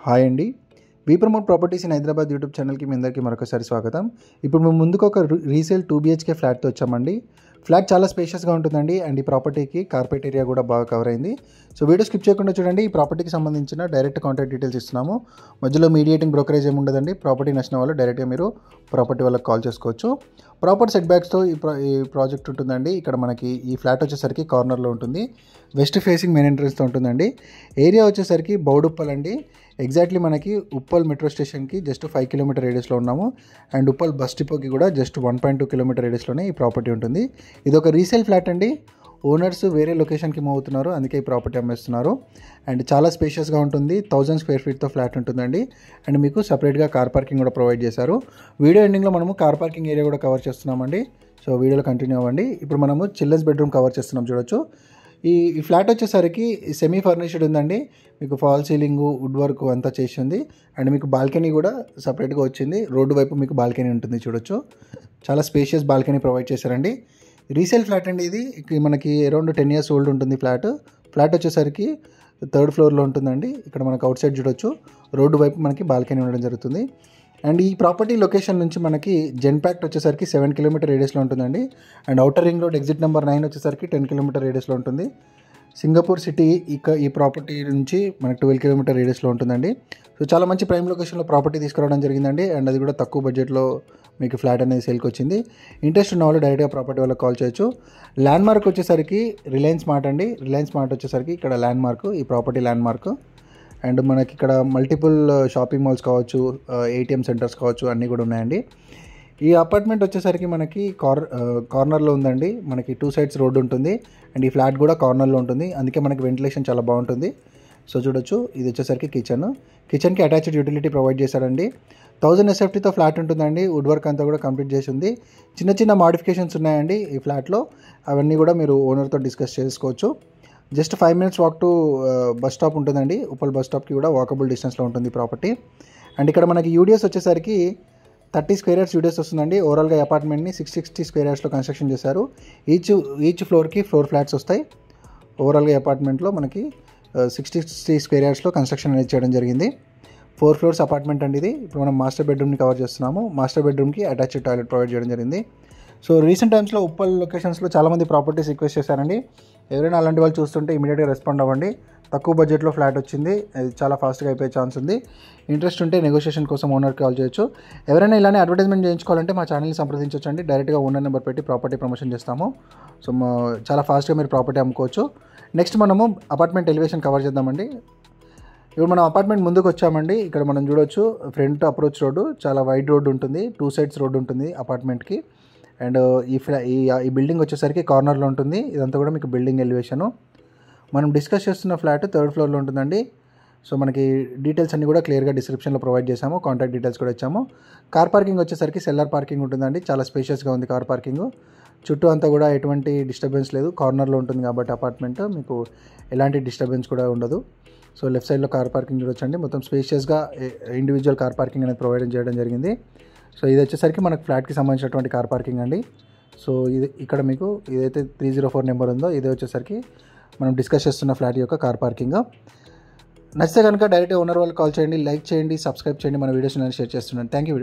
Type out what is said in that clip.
Hi అండి. We promote properties in Hyderabad YouTube ఛానల్కి మీ అందరికీ మరొకసారి స్వాగతం. ఇప్పుడు మేము ముందుకు ఒక రీసేల్ 2 BHK ఫ్లాట్తో వచ్చామండి. ఫ్లాట్ చాలా స్పేషియస్గా ఉంటుందండి అండ్ ఈ ప్రాపర్టీకి కార్పెట్ ఏరియా కూడా బాగా కవర్ అయింది. సో వీడియో స్కిప్ చేయకుండా చూడండి. ఈ ప్రాపర్టీకి సంబంధించిన డైరెక్ట్ కాంటాక్ట్ డీటెయిల్స్ ఇస్తున్నాము. మధ్యలో మీడియేటింగ్ బ్రోకరేజ్ ఏమి ఉండదండి. ప్రాపర్టీ నచ్చిన వాళ్ళు డైరెక్ట్గా మీరు ప్రాపర్టీ వాళ్ళకి కాల్ చేసుకోవచ్చు. ప్రాపర్ సెట్ బ్యాక్స్తో ఈ ప్రాజెక్ట్ ఉంటుందండి. ఇక్కడ మనకి ఈ ఫ్లాట్ వచ్చేసరికి కార్నర్లో ఉంటుంది. వెస్ట్ ఫేసింగ్ మెయిన్ ఎంట్రన్స్తో ఉంటుందండి. ఏరియా వచ్చేసరికి బౌడుప్పల్ అండి. ఎగ్జాక్ట్లీ మనకి ఉప్పల్ మెట్రో స్టేషన్కి జస్ట్ 5 కిలోమీటర్ రేడియస్లో ఉన్నాము అండ్ ఉప్పల్ బస్ డిపోకి కూడా జస్ట్ 1.2 కిలోమీటర్ రేడియస్లోనే ఈ ప్రాపర్టీ ఉంటుంది. ఇది ఒక రీసేల్ ఫ్లాట్ అండి. ఓనర్స్ వేరే లొకేషన్కి మూవ్ అవుతున్నారు, అందుకే ఈ ప్రాపర్టీ అమ్మేస్తున్నారు. అండ్ చాలా స్పేషియస్గా ఉంటుంది. 1000 స్క్వేర్ ఫీట్తో ఫ్లాట్ ఉంటుందండి. అండ్ మీకు సపరేట్గా కార్ పార్కింగ్ కూడా ప్రొవైడ్ చేశారు. వీడియో ఎండింగ్లో మనము కార్ పార్కింగ్ ఏరియా కూడా కవర్ చేస్తున్నామండి. సో వీడియోలో కంటిన్యూ అవ్వండి. ఇప్పుడు మనము చిల్డ్రన్స్ బెడ్రూమ్ కవర్ చేస్తున్నాం, చూడొచ్చు. ఈ ఫ్లాట్ వచ్చేసరికి సెమీ ఫర్నిష్డ్ ఉందండి. మీకు ఫాల్ సీలింగు వుడ్ వర్క్ అంతా చేసింది అండ్ మీకు బాల్కనీ కూడా సపరేట్గా వచ్చింది. రోడ్డు వైపు మీకు బాల్కనీ ఉంటుంది, చూడొచ్చు. చాలా స్పేషియస్ బాల్కనీ ప్రొవైడ్ చేశారండి. రీసేల్ ఫ్లాట్ అండి ఇది. మనకి అరౌండ్ 10 years ఓల్డ్ ఉంటుంది ఫ్లాట్ వచ్చేసరికి 3rd ఫ్లోర్లో ఉంటుందండి. ఇక్కడ మనకు అవుట్ సైడ్ చూడొచ్చు. రోడ్డు వైపు మనకి బాల్కనీ ఉండడం జరుగుతుంది. అండ్ ఈ ప్రాపర్టీ లొకేషన్ నుంచి మనకి జెన్పాక్ట్ వచ్చేసరికి 7 కిలోమీటర్ రేడియస్లో ఉంటుందండి. And outer ring road exit number 9 వచ్చేసరికి 10 కిలోమీటర్ రేడియస్లో ఉంటుంది. సింగపూర్ సిటీ ఈ ప్రాపర్టీ నుంచి మనకి 12 కిలోమీటర్ రేడియస్లో ఉంటుందండి. సో చాలా మంచి ప్రైమ్ లొకేషన్లో ప్రాపర్టీ తీసుకురావడం జరిగిందండి. అండ్ అది కూడా తక్కువ బడ్జెట్లో మీకు ఫ్లాట్ అనేది సేల్కి వచ్చింది. ఇంట్రెస్ట్ ఉన్న వాళ్ళు డైరెక్ట్గా ప్రాపర్టీ వాళ్ళకి కాల్ చేయొచ్చు. ల్యాండ్ మార్క్ వచ్చేసరికి రిలయన్స్ మార్ట్ అండి. రిలయన్స్ మార్ట్ వచ్చేసరికి ఇక్కడ ల్యాండ్ మార్క్, ఈ ప్రాపర్టీ ల్యాండ్ మార్క్. అండ్ మనకి ఇక్కడ మల్టిపుల్ షాపింగ్ మాల్స్ కావచ్చు, ATM సెంటర్స్ కావచ్చు, అన్నీ కూడా ఉన్నాయండి. ఈ అపార్ట్మెంట్ వచ్చేసరికి మనకి కార్నర్లో ఉందండి. మనకి 2 sides రోడ్డు ఉంటుంది అండ్ ఈ ఫ్లాట్ కూడా కార్నర్లో ఉంటుంది, అందుకే మనకి వెంటిలేషన్ చాలా బాగుంటుంది. సో చూడొచ్చు, ఇది వచ్చేసరికి కిచెన్కి అటాచ్డ్ యూటిలిటీ ప్రొవైడ్ చేశారండి. 1000 SFTతో ఫ్లాట్ ఉంటుందండి. వుడ్ వర్క్ అంతా కూడా కంప్లీట్ చేసి ఉంది. చిన్న మాడిఫికేషన్స్ ఉన్నాయండి ఈ ఫ్లాట్లో. అవన్నీ కూడా మీరు ఓనర్తో డిస్కస్ చేసుకోవచ్చు. Just 5 minutes walk to bus stop ఉంటుందండి. ఉప్పల్ బస్ స్టాప్కి కూడా వాకబుల్ డిస్టెన్స్లో ఉంటుంది ప్రాపర్టీ. అండ్ ఇక్కడ మనకి యూడిఎస్ వచ్చేసరికి 30 square yards యూడిఎస్ వస్తుందండి. ఓవరాల్గా అపార్ట్మెంట్ని 660 square yardsలో కన్స్ట్రక్షన్ చేశారు. ఈచ్ ఫ్లోర్కి 4 ఫ్లాట్స్ వస్తాయి. ఓవరాల్గా అపార్ట్మెంట్లో మనకి 60 square yardsలో కన్స్ట్రక్షన్ అనేది చేయడం జరిగింది. 4 floors అపార్ట్మెంట్ అండి ఇది. ఇప్పుడు మనం మాస్టర్ బెడ్రూమ్ని కవర్ చేస్తున్నాము. మాస్టర్ బెడ్రూమ్కి అటాచ్డ్ టాయిలెట్ ప్రొవైడ్ చేయడం జరిగింది. సో రీసెంట్ టైమ్స్లో ఉప్పల్ లొకేషన్స్లో చాలామంది ప్రాపర్టీస్ రిక్వెస్ట్ చేశారండి. ఎవరైనా అలాంటి వాళ్ళు చూస్తుంటే ఇమీడియట్గా రెస్పాండ్ అవ్వండి. తక్కువ బడ్జెట్లో ఫ్లాట్ వచ్చింది, అది చాలా ఫాస్ట్గా అయిపోయే ఛాన్స్ ఉంది. ఇంట్రెస్ట్ ఉంటే నెగోషియేషన్ కోసం ఓనర్కి కాల్ చేయొచ్చు. ఎవరైనా ఇలానే అడ్వర్టైజ్మెంట్ చేయించుకోవాలంటే మా ఛానల్ని సంప్రదించవచ్చు అండి. డైరెక్ట్గా ఓనర్ నెంబర్ పెట్టి ప్రాపర్టీ ప్రమోషన్ చేస్తాము. సో చాలా ఫాస్ట్గా మీరు ప్రాపర్టీ అమ్ముకోవచ్చు. నెక్స్ట్ మనము అపార్ట్మెంట్ ఎలివేషన్ కవర్ చేద్దామండి. ఇప్పుడు మనం అపార్ట్మెంట్ ముందుకు వచ్చామండి. ఇక్కడ మనం చూడొచ్చు, ఫ్రంట్ అప్రోచ్ రోడ్డు చాలా వైడ్ రోడ్డు ఉంటుంది. 2 sides రోడ్డు ఉంటుంది అపార్ట్మెంట్కి. అండ్ ఈ బిల్డింగ్ వచ్చేసరికి కార్నర్లో ఉంటుంది. ఇదంతా కూడా మీకు బిల్డింగ్ ఎలివేషను. మనం డిస్కస్ చేస్తున్న ఫ్లాట్ 3rd ఫ్లోర్లో ఉంటుందండి. సో మనకి డీటెయిల్స్ అన్నీ కూడా క్లియర్గా డిస్క్రిప్షన్లో ప్రొవైడ్ చేసాము. కాంటాక్ట్ డీటెయిల్స్ కూడా ఇచ్చాము. కార్ పార్కింగ్ వచ్చేసరికి సెల్లర్ పార్కింగ్ ఉంటుందండి. చాలా స్పేషియస్గా ఉంది కార్ పార్కింగ్. చుట్టూ అంతా కూడా ఎటువంటి డిస్టర్బెన్స్ లేదు. కార్నర్లో ఉంటుంది కాబట్టి అపార్ట్మెంట్ మీకు ఎలాంటి డిస్టర్బెన్స్ కూడా ఉండదు. సో లెఫ్ట్ సైడ్లో కార్ పార్కింగ్ చూడొచ్చండి. మొత్తం స్పేషియస్గా ఇండివిజువల్ కార్ పార్కింగ్ అనేది ప్రొవైడ్ చేయడం జరిగింది. సో ఇది వచ్చేసరికి మనకు ఫ్లాట్కి సంబంధించినటువంటి కార్ పార్కింగ్ అండి. సో ఇది ఇక్కడ మీకు ఏదైతే 304 నెంబర్ ఉందో ఇదే వచ్చేసరికి మనం డిస్కస్ చేస్తున్న ఫ్లాట్ యొక్క కార్ పార్కింగ్. నచ్చితే కనుక డైరెక్ట్గా ఓనర్ వాళ్ళకి కాల్ చేయండి, లైక్ చేయండి, సబ్స్క్రైబ్ చేయండి. మన వీడియోస్ నేను షేర్ చేస్తున్నాను. Thank you.